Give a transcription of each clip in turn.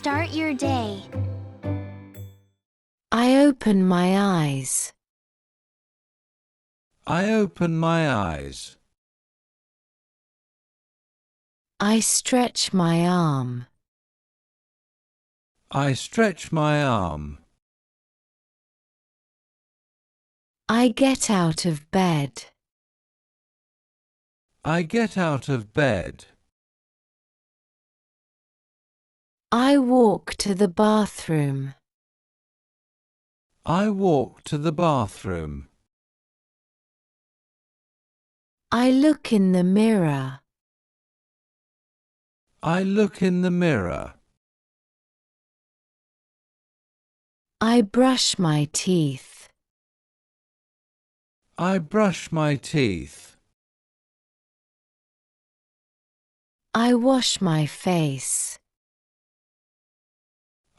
start your day? I open my eyes. I open my eyes. I stretch my arm. I stretch my arm. I get out of bed. I get out of bed. I walk to the bathroom. I walk to the bathroom. I look in the mirror. I look in the mirror. I brush my teeth. I brush my teeth. I wash my face.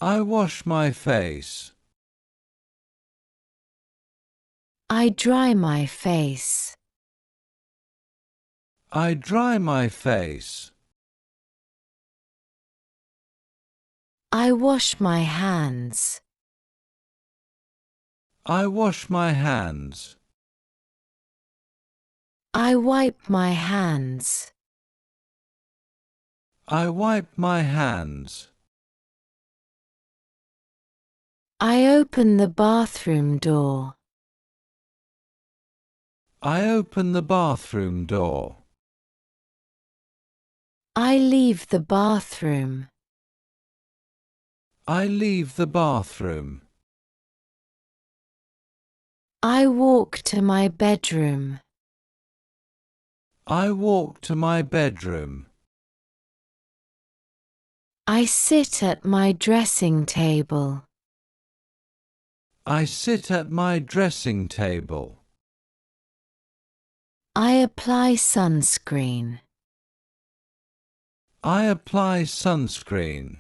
I wash my face. I dry my face. I dry my face. I wash my hands. I wash my hands. I wipe my hands. I wipe my hands. I open the bathroom door. I open the bathroom door. I leave the bathroom. I leave the bathroom. I walk to my bedroom. I walk to my bedroom. I sit at my dressing table. I sit at my dressing table. I apply sunscreen. I apply sunscreen.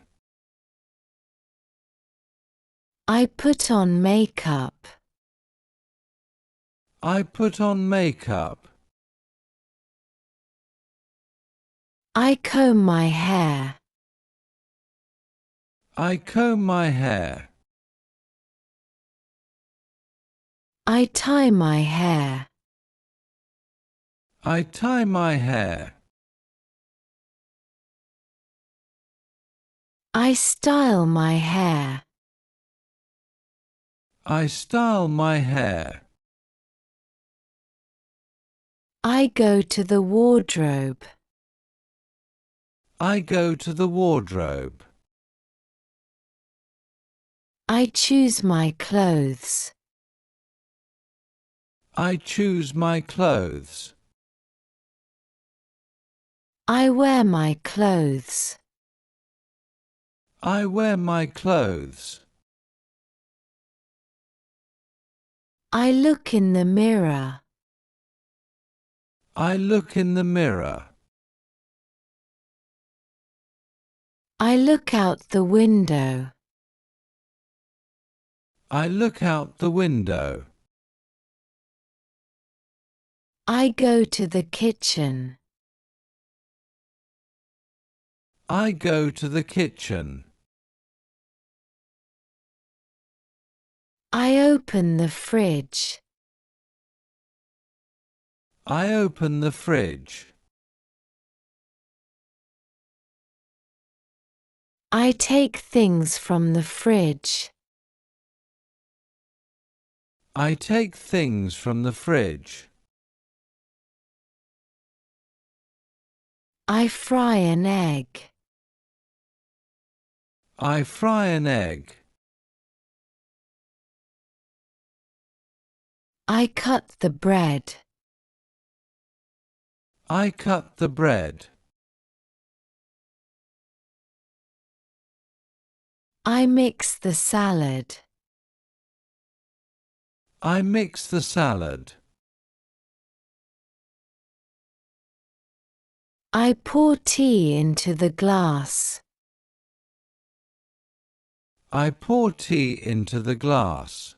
I put on makeup. I put on makeup. I comb my hair. I comb my hair. I tie my hair. I tie my hair. I style my hair. I style my hair. I go to the wardrobe. I go to the wardrobe. I choose my clothes. I choose my clothes. I wear my clothes. I wear my clothes. I look in the mirror. I look in the mirror. I look out the window. I look out the window. I go to the kitchen. I go to the kitchen. I open the fridge. I open the fridge. I take things from the fridge. I take things from the fridge. I fry an egg. I fry an egg. I cut the bread. I cut the bread. I mix the salad. I mix the salad. I pour tea into the glass. I pour tea into the glass.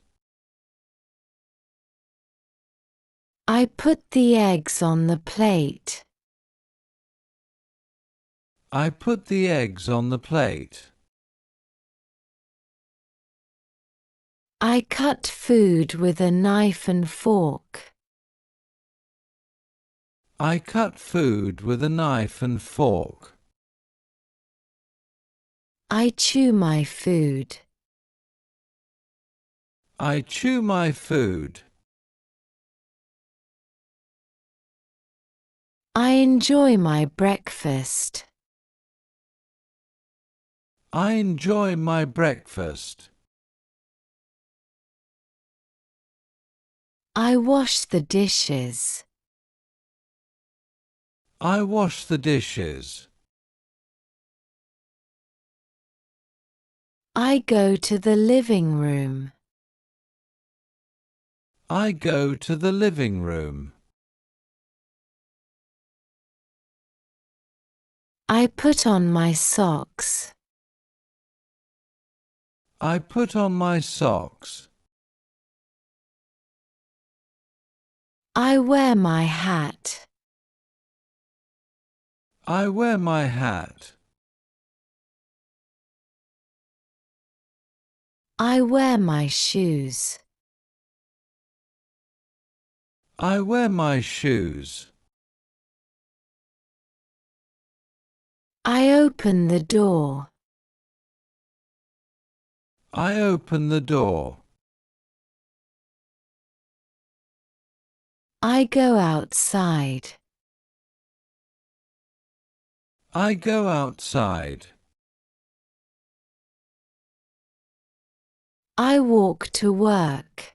I put the eggs on the plate. I put the eggs on the plate. I cut food with a knife and fork. I cut food with a knife and fork. I chew my food. I chew my food. I enjoy my breakfast. I enjoy my breakfast. I wash the dishes. I wash the dishes. I go to the living room. I go to the living room. I put on my socks. I put on my socks. I wear my hat. I wear my hat. I wear my shoes. I wear my shoes. I open the door. I open the door. I go outside. I go outside. I walk to work.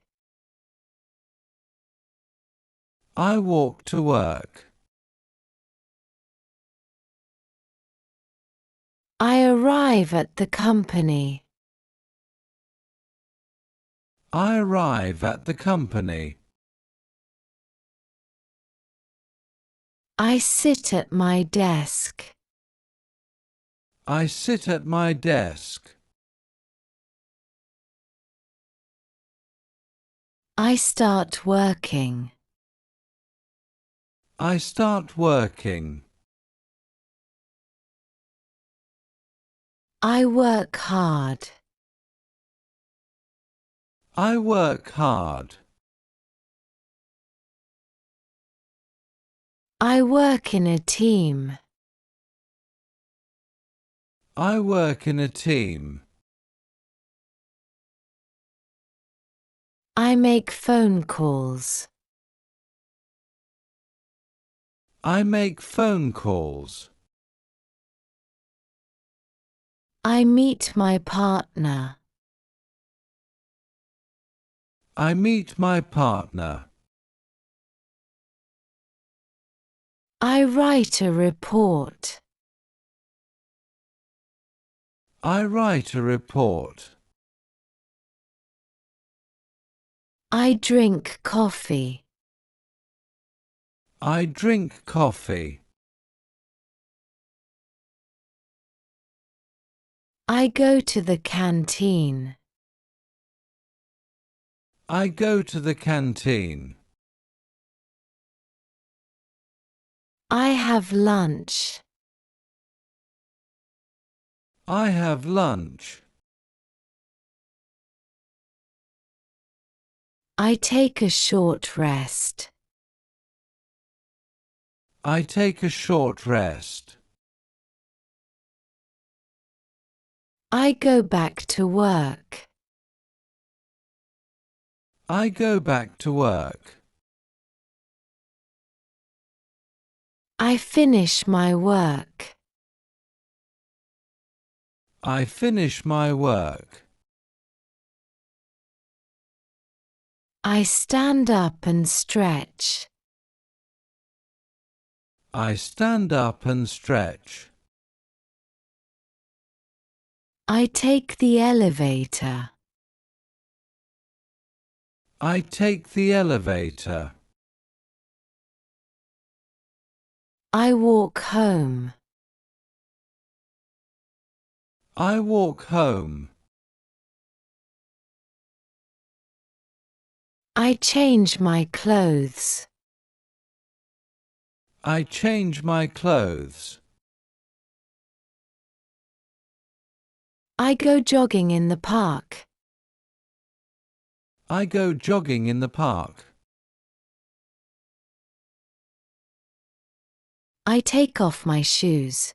I walk to work. I arrive at the company. I arrive at the company. I sit at my desk. I sit at my desk. I start working. I start working. I work hard. I work hard. I work in a team. I work in a team. I make phone calls. I make phone calls. I meet my partner. I meet my partner. I write a report. I write a report. I drink coffee. I drink coffee. I go to the canteen. I go to the canteen. I have lunch. I have lunch. I take a short rest. I take a short rest. I go back to work. I go back to work. I finish my work. I finish my work. I stand up and stretch. I stand up and stretch. I take the elevator. I take the elevator. I walk home. I walk home. I change my clothes. I change my clothes. I go jogging in the park. I go jogging in the park. I take off my shoes.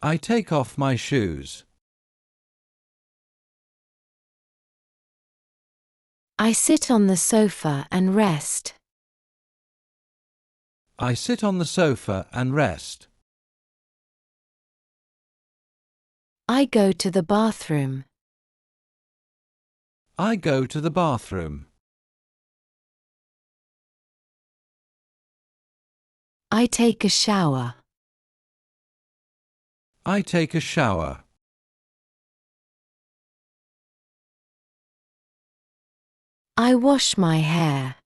I take off my shoes. I sit on the sofa and rest. I sit on the sofa and rest. I go to the bathroom. I go to the bathroom. I take a shower. I take a shower. I wash my hair.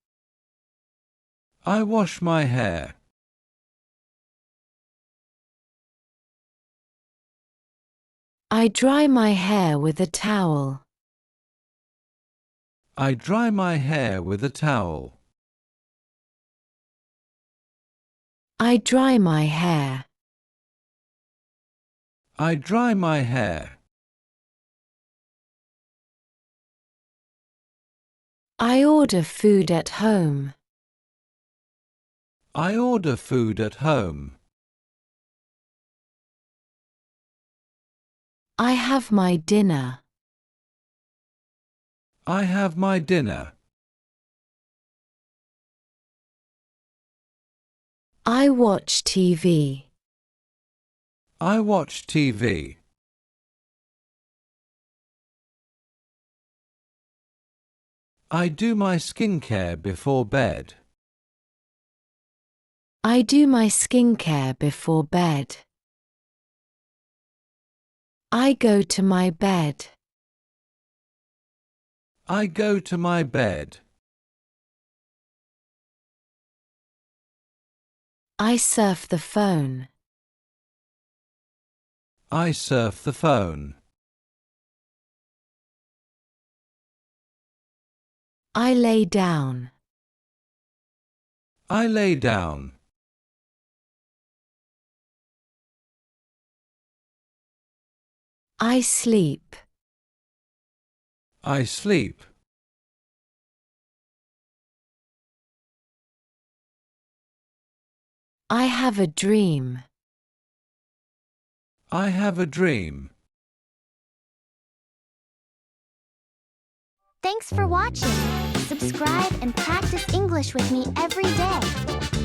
I wash my hair. I dry my hair with a towel. I dry my hair with a towel. I dry my hair. I dry my hair. I order food at home. I order food at home. I have my dinner. I have my dinner. I watch TV. I watch TV. I do my skincare before bed. I do my skincare before bed. I go to my bed. I go to my bed. I surf the phone. I surf the phone. I lay down. I lay down. I sleep. I sleep. I have a dream. I have a dream. Thanks for watching. Subscribe and practice English with me every day.